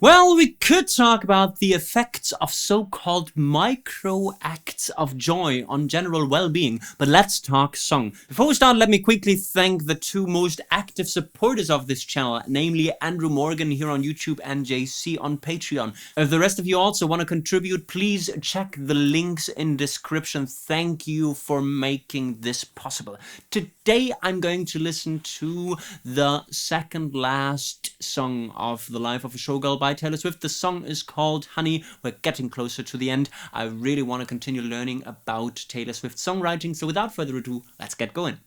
Well, we could talk about the effects of so-called micro acts of joy on general well-being, but let's talk song. Before we start, let me quickly thank the two most active supporters of this channel, namely Andrew Morgan here on YouTube and JC on Patreon. If the rest of you also want to contribute, please check the links in description. Thank you for making this possible. Today I'm going to listen to the second last song of The Life of a Showgirl by Taylor Swift. The song is called Honey. We're getting closer to the end. I really want to continue learning about Taylor Swift's songwriting, so without further ado, let's get going.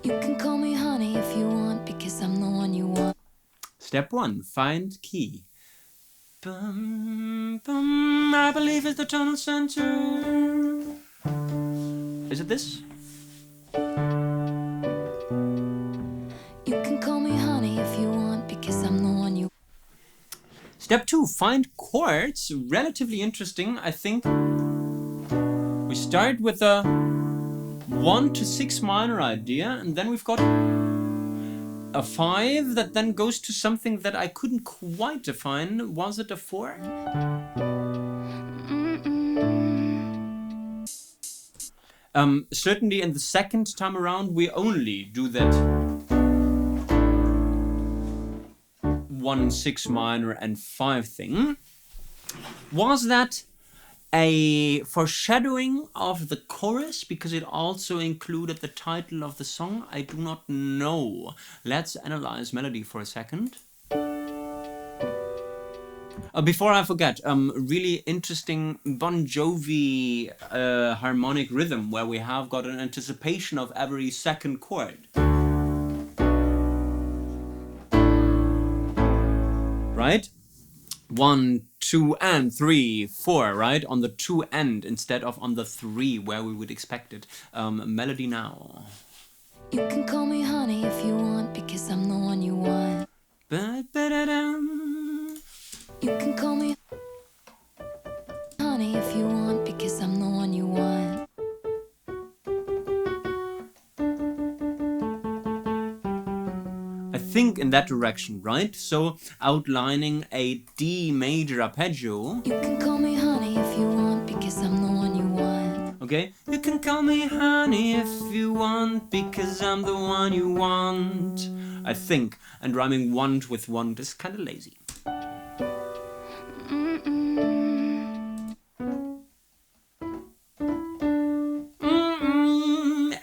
You can call me honey if you want, because I'm the one you want. Step 1. Find key. Bum, bum, I believe it's the tonal center. Is it this? You can call me honey if you want, because I'm the one you. Step 2. Find chords. Relatively interesting, I think. We start with a 1 to 6 minor idea, and then we've got a 5 that then goes to something that I couldn't quite define. Was it a 4? Certainly in the second time around we only do that 1, 6 minor and 5 thing. Was that a foreshadowing of the chorus because it also included the title of the song? I do not know. Let's analyze melody for a second. Before I forget, really interesting Bon Jovi harmonic rhythm where we have got an anticipation of every second chord. Right? 1, 2, and 3, 4, right? On the 2 end instead of on the 3 where we would expect it. Melody now. You can call me honey if you want, because I'm the one you want. You can call me honey if you want, because I'm the one you want. I think in that direction, right? So outlining a D major arpeggio. You can call me honey if you want, because I'm the one you want. Okay, you can call me honey if you want, because I'm the one you want. I think, and rhyming want with want is kind of lazy.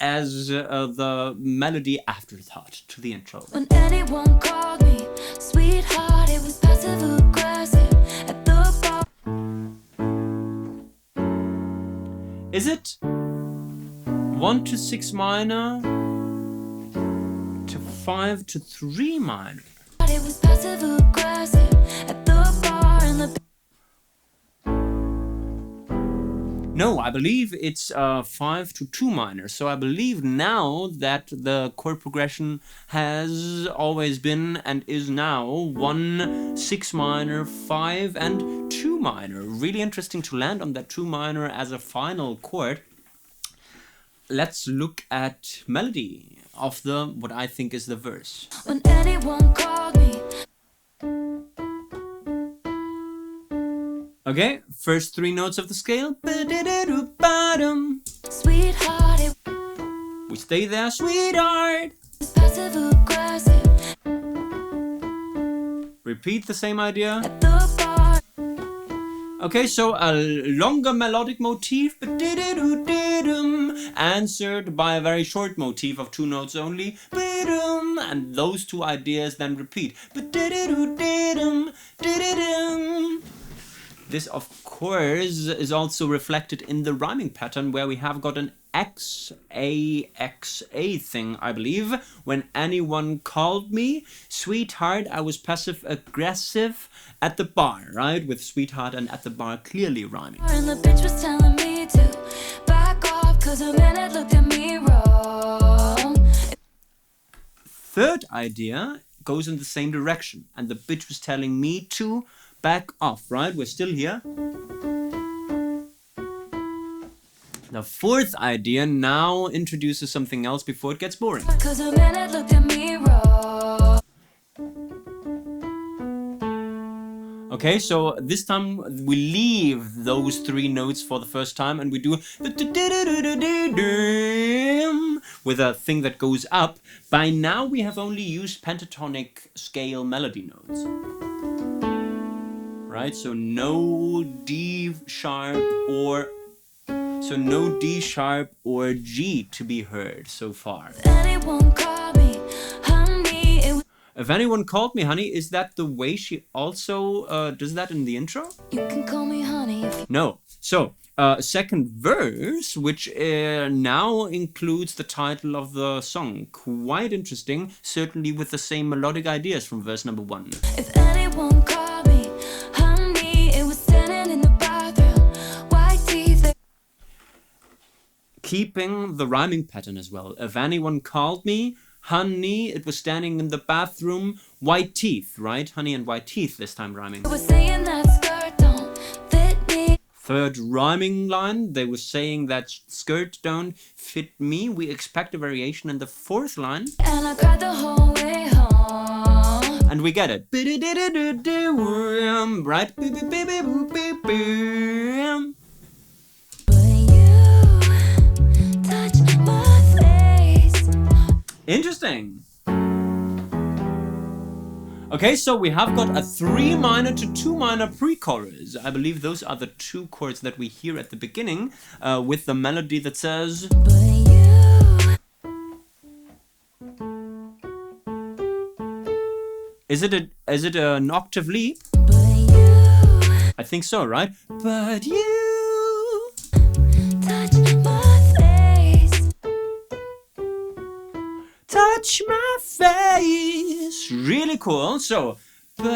As the melody afterthought to the intro. When anyone called me sweetheart, it was passive aggressive at the bar. Is it 1 to 6 minor to 5 to 3 minor? It was passive aggressive at the bar and the. No, I believe it's 5 to 2 minor. So I believe now that the chord progression has always been and is now 1, 6 minor, 5, and 2 minor. Really interesting to land on that 2 minor as a final chord. Let's look at melody of the what I think is the verse. When anyone called me. Okay, first 3 notes of the scale. Sweetheart, it We stay there, sweetheart. was passive aggressive Repeat the same idea. at the bar. Okay, so a longer melodic motif, answered by a very short motif of 2 notes only, and those 2 ideas then repeat. This, of course, is also reflected in the rhyming pattern where we have got an XA thing, I believe. When anyone called me sweetheart, I was passive aggressive at the bar, right? With sweetheart and at the bar clearly rhyming. And the bitch was telling me to back off, cause a man had looked at me wrong. Third idea goes in the same direction, and the bitch was telling me to back off, right? We're still here. The fourth idea now introduces something else before it gets boring. Cause a man had looked at me wrong. Okay, so this time we leave those 3 notes for the first time and we do with a thing that goes up. By now we have only used pentatonic scale melody notes. Right, so no D sharp or G to be heard so far. If anyone called me honey, is that the way she also does that in the intro? You can call me honey. No. So, second verse, which now includes the title of the song. Quite interesting, certainly with the same melodic ideas from verse number 1. If anyone called me honey, it was standing in the bathroom. White teeth. Keeping the rhyming pattern as well. If anyone called me honey, it was standing in the bathroom. White teeth, right? Honey and white teeth this time rhyming. I was saying that skirt don't fit me. Third rhyming line, they were saying that skirt don't fit me. We expect a variation in the 4th line. And I cried the whole way home. And we get it. Right? But you touched my face. Interesting. Okay, so we have got a 3 minor to 2 minor pre-chorus. I believe those are the 2 chords that we hear at the beginning with the melody that says. But you. Is it an octave leap? But you. I think so, right? But you Touched my face. touch my face. Really cool. So, but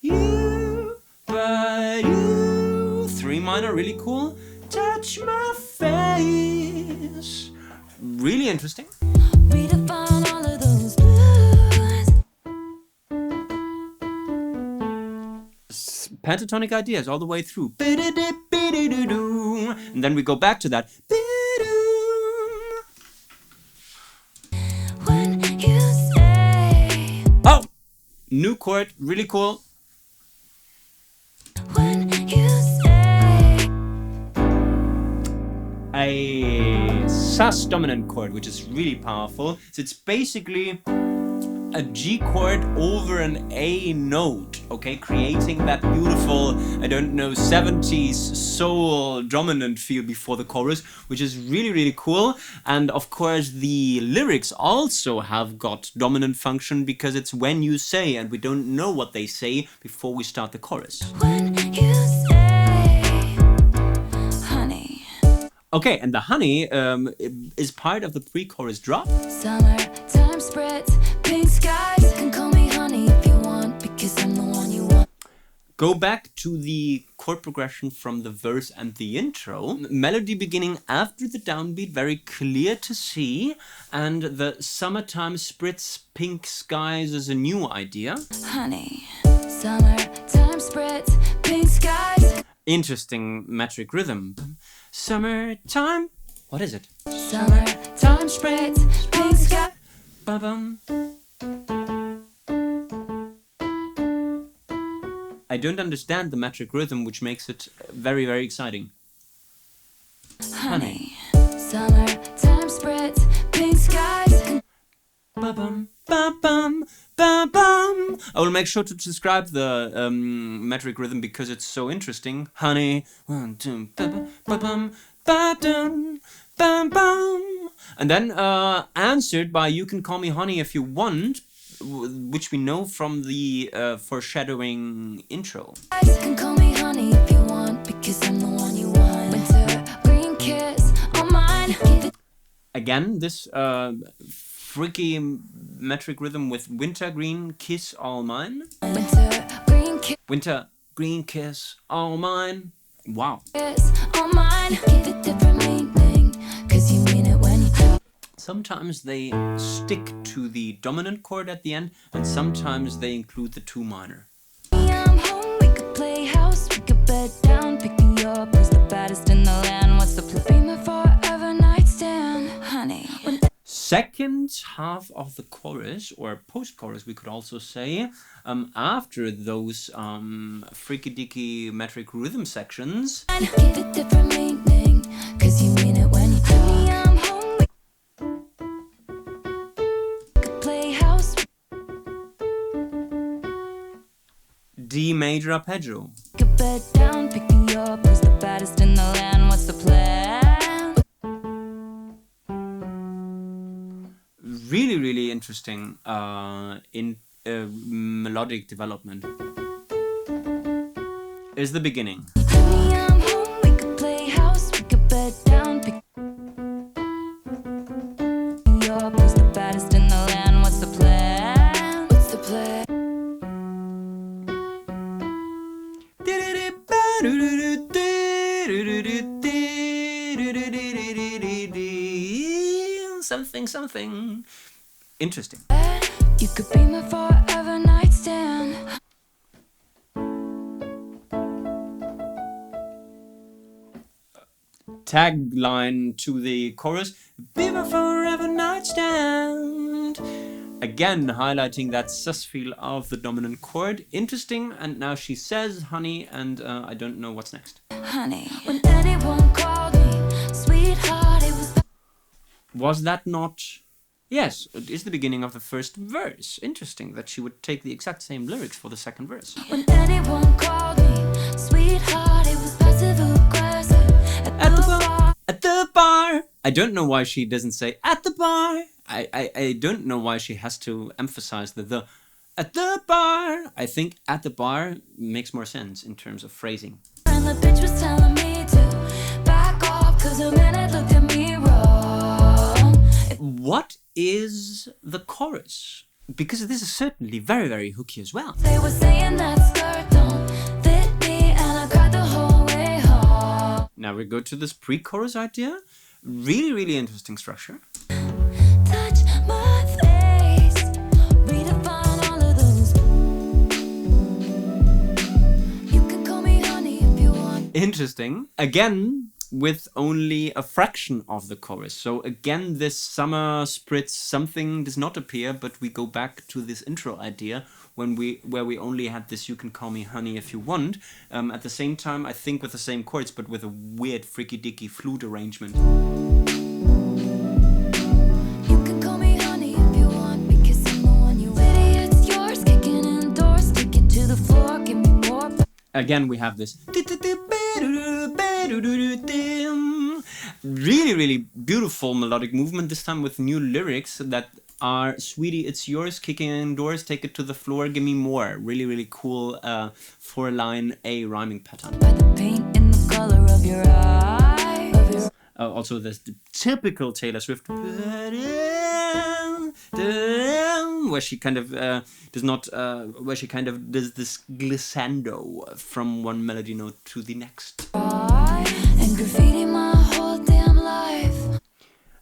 you, 3 minor, really cool. Touch my face. Really interesting. Redefine all of those blues. Pentatonic ideas all the way through. And then we go back to that. When you say. Oh! New chord, really cool. When you say. A sus dominant chord, which is really powerful. So it's basically a G chord over an A note, okay, creating that beautiful, I don't know, 70s soul dominant feel before the chorus, which is really, really cool. And of course, the lyrics also have got dominant function because it's when you say, and we don't know what they say before we start the chorus. When you say. Honey. Okay, and the honey is part of the pre-chorus drop. Summertime spreads. Pink skies. Can call me honey if you want, because I'm the one you want. Go back to the chord progression from the verse and the intro. Melody beginning after the downbeat, very clear to see. And the summertime spritz pink skies is a new idea. Honey. Summertime spreads. Pink skies. Interesting metric rhythm. Summertime. What is it? Summertime spreads. Pink skies. Ba-bum. I don't understand the metric rhythm, which makes it very, very exciting. Honey. Summertime spreads. Pink skies. Ba-bum, ba-bum, ba-bum. I will make sure to describe the metric rhythm because it's so interesting. Honey, 1, 2, ba-bum, ba-bum, ba-dum, ba-bum. And then answered by "You can call me honey if you want," which we know from the foreshadowing intro. You can call me honey if you want, because I'm the one you want. Winter green kiss on mine. Again, this freaky metric rhythm with winter green kiss all mine. Winter green kiss Winter green kiss all mine. Wow. on mine. Give it different meaning, cause you mean it when you talk. Sometimes they stick to the dominant chord at the end, and sometimes they include the 2 minor. I'm home, we could play house, we could bed down, pick me up, who's the baddest in the land, what's the plan? Be my forever nightstand, honey. second half of the chorus, or post-chorus we could also say, after those freaky-dicky metric rhythm sections, Give it different meaning, 'cause you mean it when you tell me I'm home. We could play house. D major arpeggio. Get bed down, pick me up. Who's the baddest in the land? What's the plan? Really, really interesting in melodic development. Is the beginning. Tell me I'm home. We could play house. We could bed down, pick me up. Who's the baddest in the land? What's the plan? What's the plan? Something, something. Interesting. You could be my forever nightstand. Tagline to the chorus, be my forever nightstand. Again, highlighting that sus feel of the dominant chord. Interesting. And now she says, honey, and I don't know what's next. Honey, when anyone called me sweetheart, it was Was that not... Yes, it is the beginning of the first verse. Interesting that she would take the exact same lyrics for the second verse. when anyone called me sweetheart, it was passive aggressive. At the bar. At the bar. I don't know why she doesn't say at the bar. I don't know why she has to emphasize the at the bar. I think at the bar makes more sense in terms of phrasing. And the bitch was telling me to back off, 'cause a man had looked at me wrong. What is the chorus? Because this is certainly very, very hooky as well. They were saying that skirt don't fit me, and I cried the whole way home. Now we go to this pre-chorus idea. Really, really interesting structure. Touch my face, redefine all of those. You can call me honey if you want. Interesting. Again, with only a fraction of the chorus. So again, this summer spritz something does not appear, but we go back to this intro idea where we only had this you can call me honey if you want. At the same time, I think with the same chords, but with a weird freaky dicky flute arrangement. You can call me honey if you want, because I'm the one you want. It's yours, kicking indoors, stick it to the floor, give me more. Again, we have this. Really, really beautiful melodic movement, this time with new lyrics that are, sweetie, it's yours, kicking indoors, take it to the floor, give me more. Really, really cool 4-line A rhyming pattern. By the paint in the color of your eye. Also, there's the typical Taylor Swift, where she kind of does this glissando from one melody note to the next. And graffiti my whole damn life.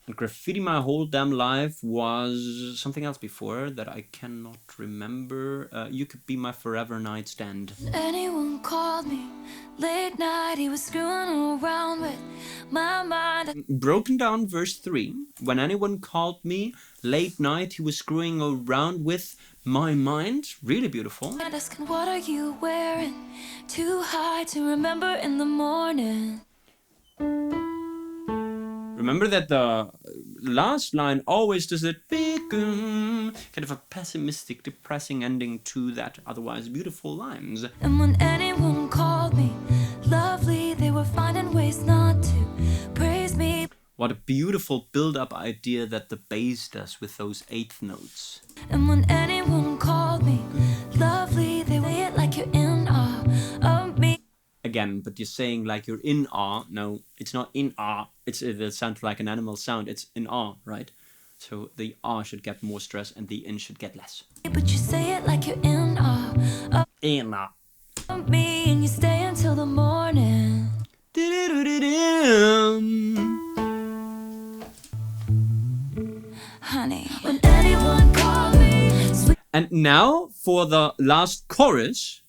And Graffiti My Whole Damn Life was something else before that I cannot remember. You Could Be My Forever Nightstand. Anyone called me late night, he was screwing around with my mind. Broken down verse 3. When anyone called me late night, he was screwing around with my mind. Really beautiful. And asking, what are you wearing? Too high to remember in the morning. Remember that the last line always does it big, kind of a pessimistic, depressing ending to that otherwise beautiful lines. And when anyone called me lovely, they were finding ways not to praise me. What a beautiful build-up idea that the bass does with those eighth notes. And when anyone called me lovely, they say it like you're in awe of me. Again, but you're saying like you're in awe. No, it's not in awe. It sounds like an animal sound. It's in awe, right? So the awe should get more stress and the in should get less. But you say it like you're in awe In awe. of me, and you stay until the morning. Honey, when anyone called me sweet. And now for the last chorus,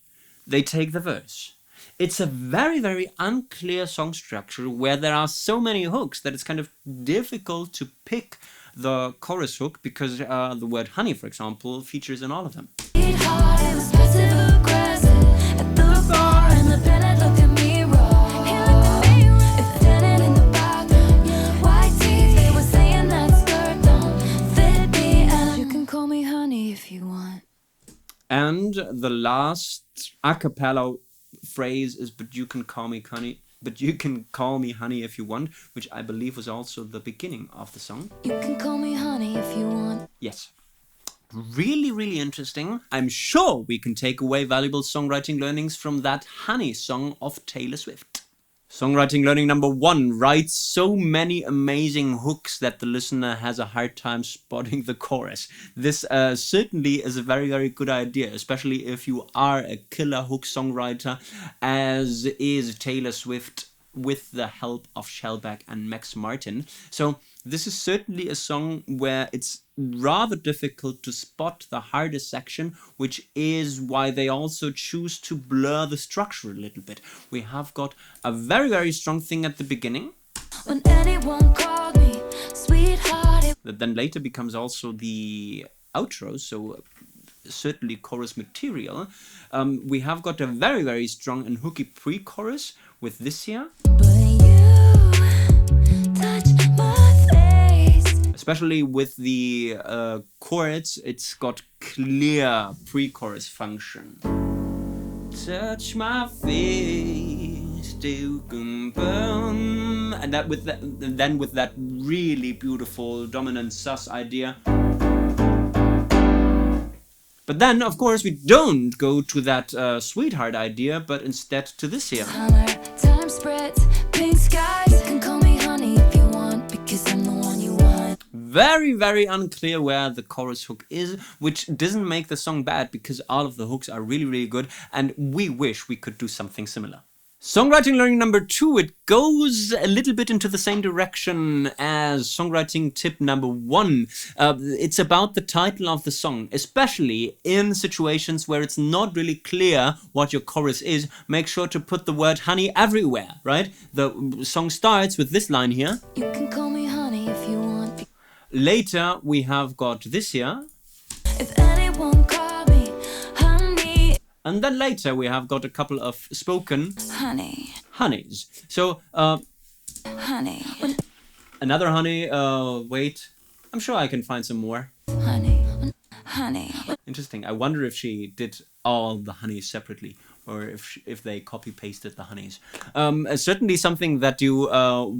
they take the verse. It's a very, very unclear song structure where there are so many hooks that it's kind of difficult to pick the chorus hook because the word honey, for example, features in all of them. Sweetheart, it was passive aggressive at the bar, and the Bennett looked at me wrong. He looked at me wrong. If Bennett in the back, white teeth, they were saying that skirt don't fit me, and you can call me honey if you want. And the last a cappella phrase is, but you can call me honey. But you can call me honey if you want, which I believe was also the beginning of the song. You can call me honey if you want. Yes. Really, really interesting. I'm sure we can take away valuable songwriting learnings from that Honey song of Taylor Swift. Songwriting learning number 1. Write so many amazing hooks that the listener has a hard time spotting the chorus. This certainly is a very, very good idea, especially if you are a killer hook songwriter, as is Taylor Swift with the help of Shellback and Max Martin. So this is certainly a song where it's rather difficult to spot the hardest section, which is why they also choose to blur the structure a little bit. We have got a very, very strong thing at the beginning. When anyone called me sweetheart, That then later becomes also the outro, so certainly chorus material. We have got a very, very strong and hooky pre-chorus with this here. but you touch my face. Especially with the chords, it's got clear pre-chorus function. Touch my face, still can burn. And that with that, then with that really beautiful dominant sus idea. But then, of course, we don't go to that sweetheart idea, but instead to this here. Summertime spreads, pink skies. You can call me honey if you want, because I'm the one you want. Very, very unclear where the chorus hook is, which doesn't make the song bad because all of the hooks are really, really good, and we wish we could do something similar. Songwriting learning number 2, it goes a little bit into the same direction as songwriting tip number 1. It's about the title of the song, especially in situations where it's not really clear what your chorus is. Make sure to put the word honey everywhere, right? The song starts with this line here. You can call me honey if you want. Later, we have got this here. If anyone called me honey, And then later we have got a couple of spoken honey, honeys. So honey, another honey, wait, I'm sure I can find some more. honey, honey. Interesting. I wonder if she did all the honeys separately, or if they copy-pasted the honeys. Certainly something that you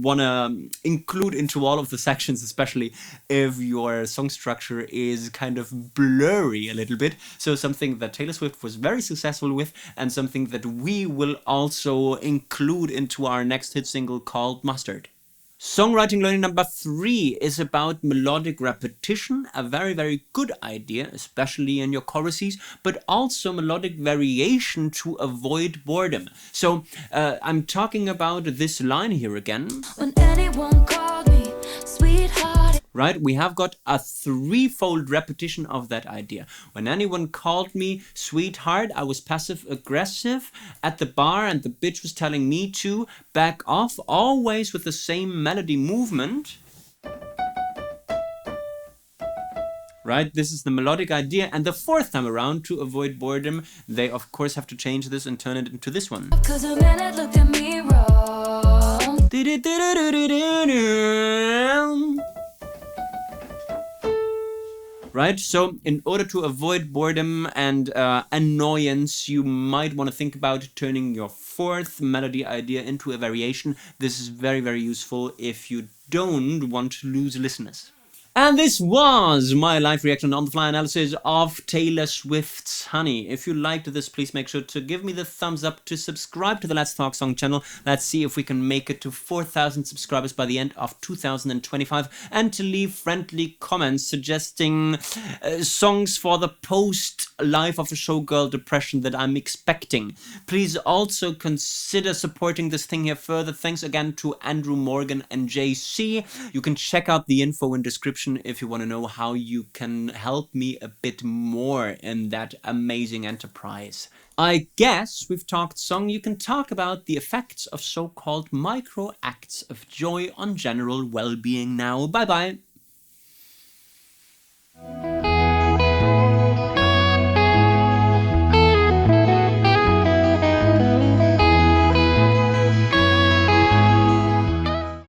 want to include into all of the sections, especially if your song structure is kind of blurry a little bit. So something that Taylor Swift was very successful with, and something that we will also include into our next hit single called Mustard. Songwriting learning number 3 is about melodic repetition, a very, very good idea, especially in your choruses, but also melodic variation to avoid boredom. So I'm talking about this line here again. When anyone called me sweetheart, Right, we have got a threefold repetition of that idea. When anyone called me sweetheart, I was passive-aggressive at the bar and the bitch was telling me to back off, always with the same melody movement. Right, this is the melodic idea. And the fourth time around, to avoid boredom, they of course have to change this and turn it into this one. 'cause a minute looked at me wrong. Right, so in order to avoid boredom and annoyance, you might want to think about turning your fourth melody idea into a variation. This is very, very useful if you don't want to lose listeners. And this was my live reaction on the fly analysis of Taylor Swift's Honey. If you liked this, please make sure to give me the thumbs up, to subscribe to the Let's Talk Song channel. Let's see if we can make it to 4,000 subscribers by the end of 2025, and to leave friendly comments suggesting songs for the post-Life of a Showgirl depression that I'm expecting. Please also consider supporting this thing here further. Thanks again to Andrew, Morgan and JC. You can check out the info in description if you want to know how you can help me a bit more in that amazing enterprise. I guess we've talked song. You can talk about the effects of so-called micro acts of joy on general well-being now. Bye bye.